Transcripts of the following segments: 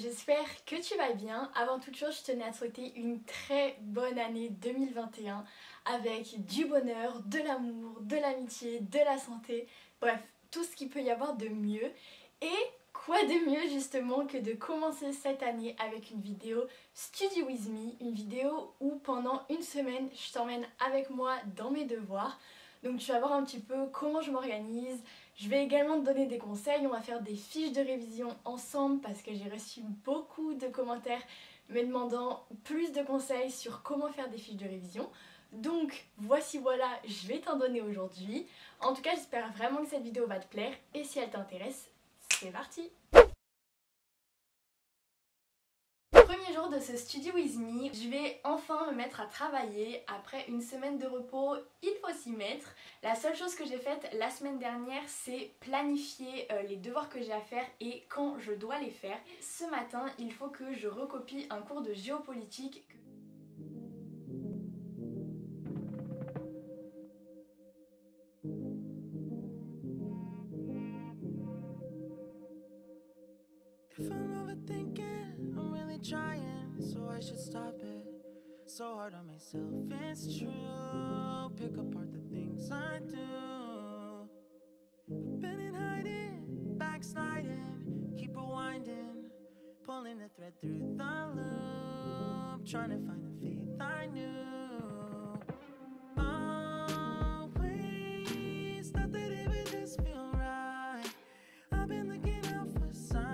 j'espère que tu vas bien. Avant toute chose, je tenais à te souhaiter une très bonne année 2021 avec du bonheur, de l'amour, de l'amitié, de la santé, bref, tout ce qu'il peut y avoir de mieux. Et quoi de mieux justement que de commencer cette année avec une vidéo Study With Me, une vidéo où pendant une semaine, je t'emmène avec moi dans mes devoirs. Donc tu vas voir un petit peu comment je m'organise. Je vais également te donner des conseils, on va faire des fiches de révision ensemble parce que j'ai reçu beaucoup de commentaires me demandant plus de conseils sur comment faire des fiches de révision. Donc voici voilà, je vais t'en donner aujourd'hui. En tout cas j'espère vraiment que cette vidéo va te plaire et si elle t'intéresse, c'est parti! Premier jour de ce Study With Me, je vais enfin me mettre à travailler. Après une semaine de repos, il faut s'y mettre. La seule chose que j'ai faite la semaine dernière, c'est planifier les devoirs que j'ai à faire et quand je dois les faire. Ce matin, il faut que je recopie un cours de géopolitique. If I'm overthinking, I'm really trying, so I should stop it. So hard on myself, it's true. Pick apart the things I do. Been in hiding, backsliding, keep rewinding, pulling the thread through the loop, trying to find the faith I knew. Always thought that it would just feel right. I've been looking out for signs.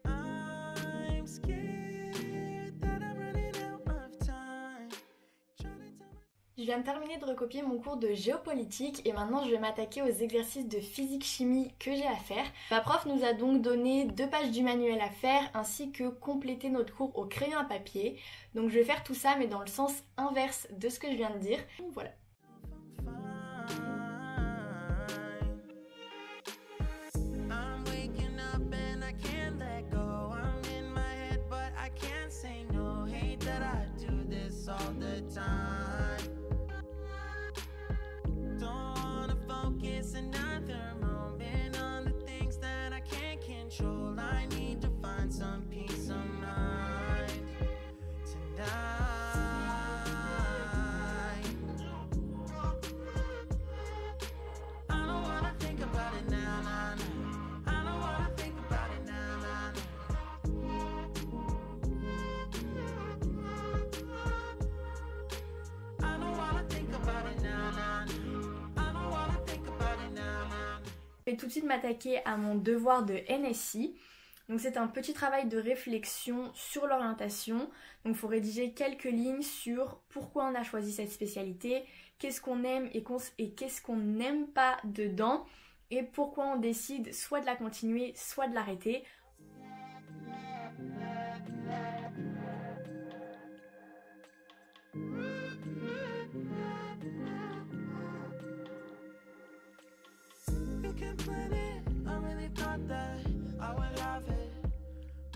I'm scared that I'm running out of time. Je viens de terminer de recopier mon cours de géopolitique et maintenant je vais m'attaquer aux exercices de physique-chimie que j'ai à faire. Ma prof nous a donc donné 2 pages du manuel à faire ainsi que compléter notre cours au crayon à papier. Donc je vais faire tout ça mais dans le sens inverse de ce que je viens de dire. Donc voilà. Je vais tout de suite m'attaquer à mon devoir de NSI. Donc c'est un petit travail de réflexion sur l'orientation. Donc il faut rédiger quelques lignes sur pourquoi on a choisi cette spécialité, qu'est-ce qu'on aime et qu'est-ce qu'on n'aime pas dedans, et pourquoi on décide soit de la continuer, soit de l'arrêter.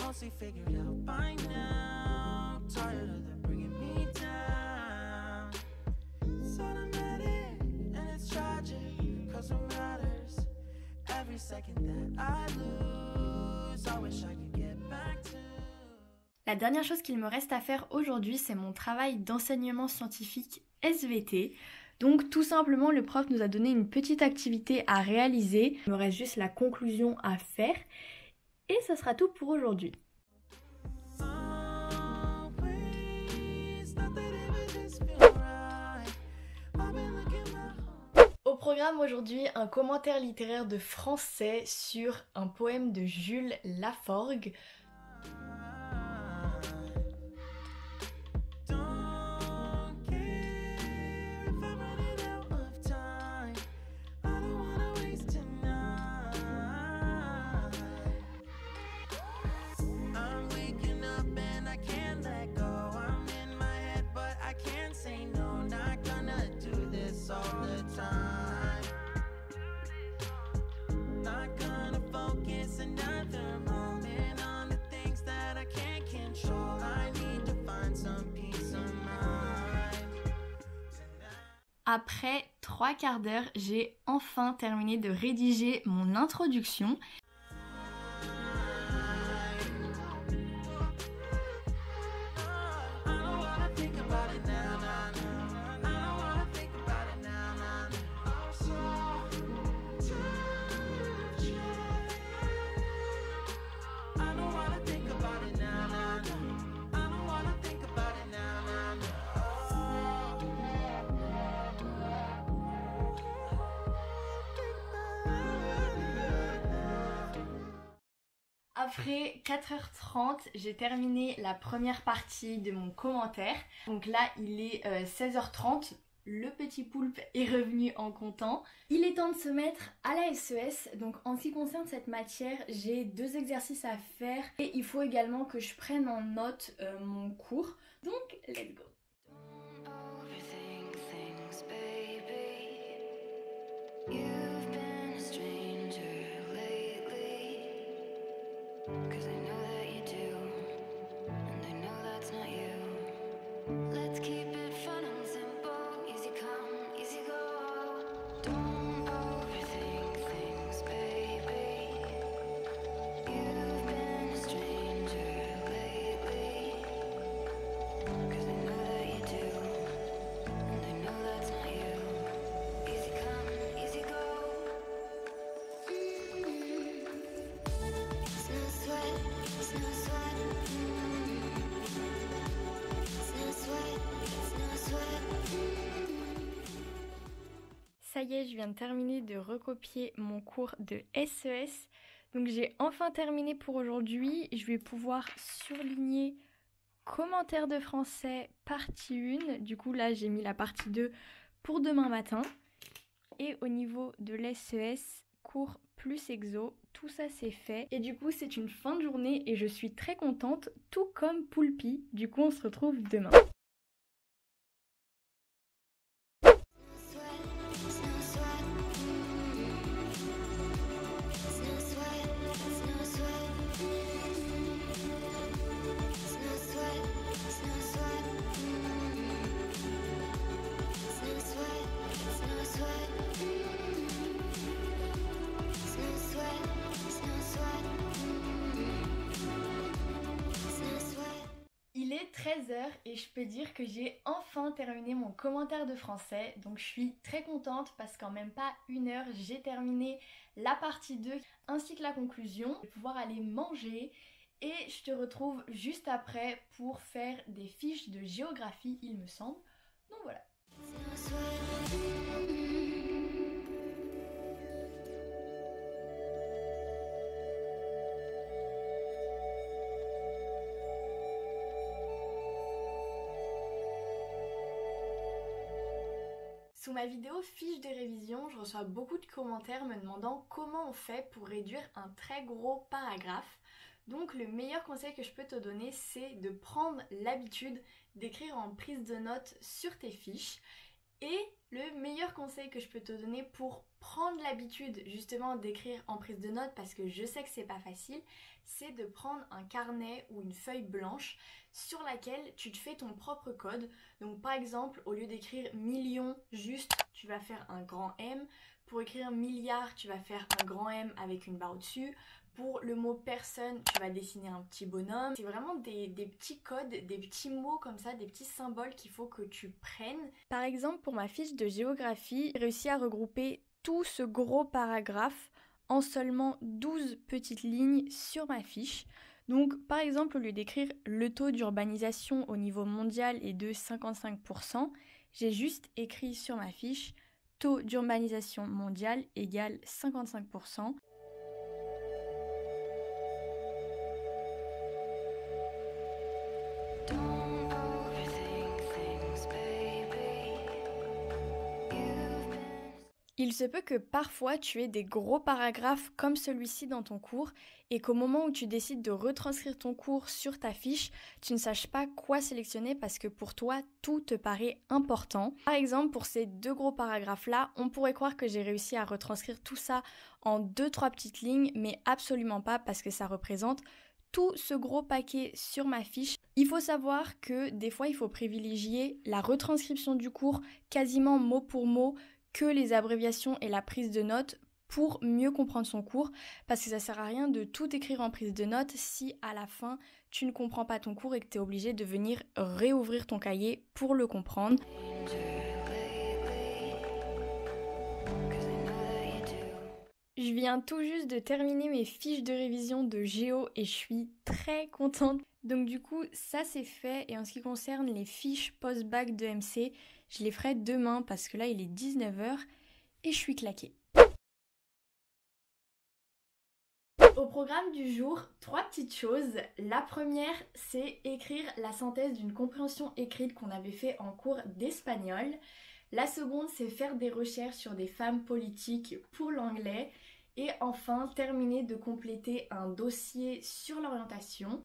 Mostly figured out by now. Tired of them bringing me down. It's automatic and it's tragic, cause what matters every second that I lose. I wish I could get back to. La dernière chose qu'il me reste à faire aujourd'hui, c'est mon travail d'enseignement scientifique SVT. Donc tout simplement, le prof nous a donné une petite activité à réaliser. Il me reste juste la conclusion à faire. Et ce sera tout pour aujourd'hui. Au programme aujourd'hui, un commentaire littéraire de français sur un poème de Jules Laforgue. Après 3 quarts d'heure, j'ai enfin terminé de rédiger mon introduction. Après 4h30, j'ai terminé la première partie de mon commentaire. Donc là, il est 16h30. Le petit poulpe est revenu en comptant. Il est temps de se mettre à la SES. Donc en ce qui concerne cette matière, j'ai 2 exercices à faire. Et il faut également que je prenne en note mon cours. Donc, let's go! Ça y est, je viens de terminer de recopier mon cours de SES. Donc j'ai enfin terminé pour aujourd'hui. Je vais pouvoir surligner commentaires de français partie 1. Du coup là j'ai mis la partie 2 pour demain matin. Et au niveau de l'SES, cours plus exo, tout ça c'est fait. Et du coup c'est une fin de journée et je suis très contente, tout comme Poulpi. Du coup on se retrouve demain. Il est 13h et je peux dire que j'ai enfin terminé mon commentaire de français. Donc je suis très contente parce qu'en même pas 1 heure, j'ai terminé la partie 2 ainsi que la conclusion. Je vais pouvoir aller manger et je te retrouve juste après pour faire des fiches de géographie, il me semble. Donc voilà. Sous ma vidéo fiche de révision, je reçois beaucoup de commentaires me demandant comment on fait pour réduire un très gros paragraphe. Donc le meilleur conseil que je peux te donner, c'est de prendre l'habitude d'écrire en prise de notes sur tes fiches. Et le meilleur conseil que je peux te donner pour prendre l'habitude justement d'écrire en prise de notes, parce que je sais que c'est pas facile, c'est de prendre un carnet ou une feuille blanche sur laquelle tu te fais ton propre code. Donc par exemple, au lieu d'écrire million juste, tu vas faire un grand M. Pour écrire milliard, tu vas faire un grand M avec une barre au-dessus. Pour le mot personne, tu vas dessiner un petit bonhomme. C'est vraiment des petits codes, des petits mots comme ça, des petits symboles qu'il faut que tu prennes. Par exemple, pour ma fiche de géographie, j'ai réussi à regrouper tout ce gros paragraphe en seulement 12 petites lignes sur ma fiche. Donc par exemple, au lieu d'écrire le taux d'urbanisation au niveau mondial est de 55%, j'ai juste écrit sur ma fiche taux d'urbanisation mondiale égale 55%. Il se peut que parfois tu aies des gros paragraphes comme celui-ci dans ton cours et qu'au moment où tu décides de retranscrire ton cours sur ta fiche, tu ne saches pas quoi sélectionner parce que pour toi, tout te paraît important. Par exemple, pour ces 2 gros paragraphes-là, on pourrait croire que j'ai réussi à retranscrire tout ça en 2-3 petites lignes, mais absolument pas parce que ça représente tout ce gros paquet sur ma fiche. Il faut savoir que des fois, il faut privilégier la retranscription du cours quasiment mot pour mot que les abréviations et la prise de notes pour mieux comprendre son cours, parce que ça sert à rien de tout écrire en prise de notes si à la fin tu ne comprends pas ton cours et que tu es obligé de venir réouvrir ton cahier pour le comprendre. Je viens tout juste de terminer mes fiches de révision de géo et je suis très contente. Donc du coup, ça c'est fait. Et en ce qui concerne les fiches post-bac de MC, je les ferai demain parce que là il est 19h et je suis claquée. Au programme du jour, 3 petites choses. La première, c'est écrire la synthèse d'une compréhension écrite qu'on avait fait en cours d'espagnol. La seconde, c'est faire des recherches sur des femmes politiques pour l'anglais. Et enfin, terminer de compléter un dossier sur l'orientation.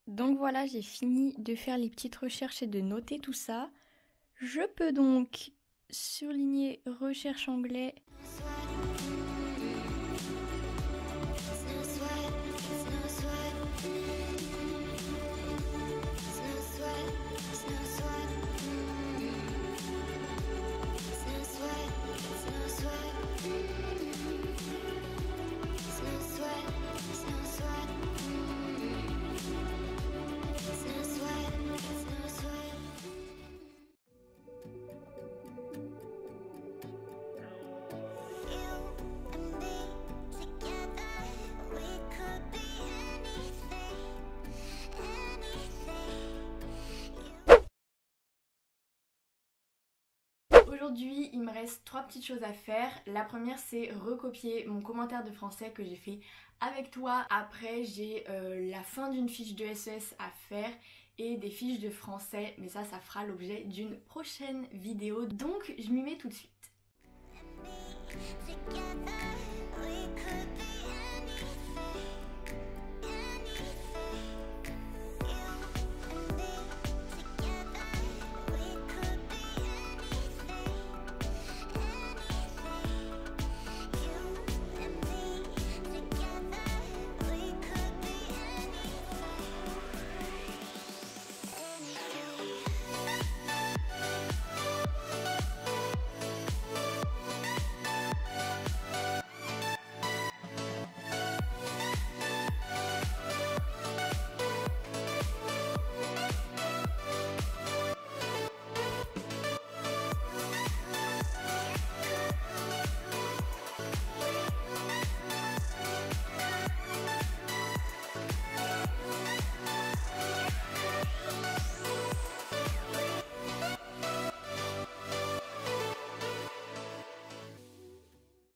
Donc voilà, j'ai fini de faire les petites recherches et de noter tout ça. Je peux donc surligner recherche anglais. Aujourd'hui, il me reste 3 petites choses à faire. La première, c'est recopier mon commentaire de français que j'ai fait avec toi. Après, j'ai la fin d'une fiche de SES à faire et des fiches de français. Mais ça fera l'objet d'une prochaine vidéo. Donc, je m'y mets tout de suite.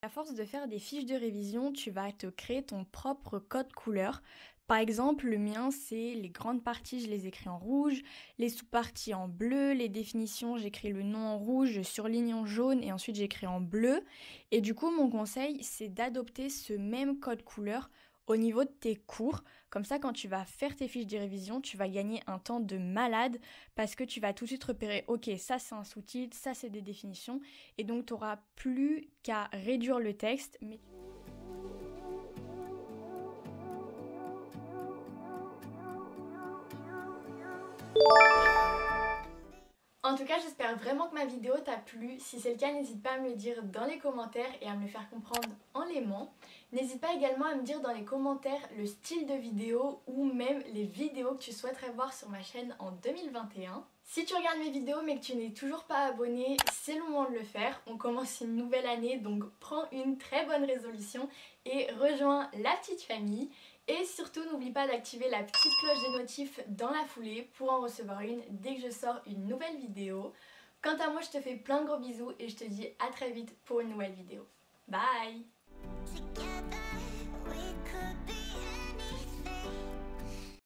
À force de faire des fiches de révision, tu vas te créer ton propre code couleur. Par exemple, le mien, c'est les grandes parties, je les écris en rouge, les sous-parties en bleu, les définitions, j'écris le nom en rouge, je surligne en jaune et ensuite j'écris en bleu. Et du coup, mon conseil, c'est d'adopter ce même code couleur au niveau de tes cours. Comme ça, quand tu vas faire tes fiches de révision, tu vas gagner un temps de malade parce que tu vas tout de suite repérer, ok, ça c'est un sous-titre, ça c'est des définitions. Et donc, tu n'auras plus qu'à réduire le texte. En tout cas, j'espère vraiment que ma vidéo t'a plu. Si c'est le cas, n'hésite pas à me le dire dans les commentaires et à me le faire comprendre en l'aimant. N'hésite pas également à me dire dans les commentaires le style de vidéo ou même les vidéos que tu souhaiterais voir sur ma chaîne en 2021. Si tu regardes mes vidéos mais que tu n'es toujours pas abonné, c'est le moment de le faire. On commence une nouvelle année, donc prends une très bonne résolution et rejoins la petite famille. Et surtout, n'oublie pas d'activer la petite cloche des notifs dans la foulée pour en recevoir une dès que je sors une nouvelle vidéo. Quant à moi, je te fais plein de gros bisous et je te dis à très vite pour une nouvelle vidéo. Bye! Together.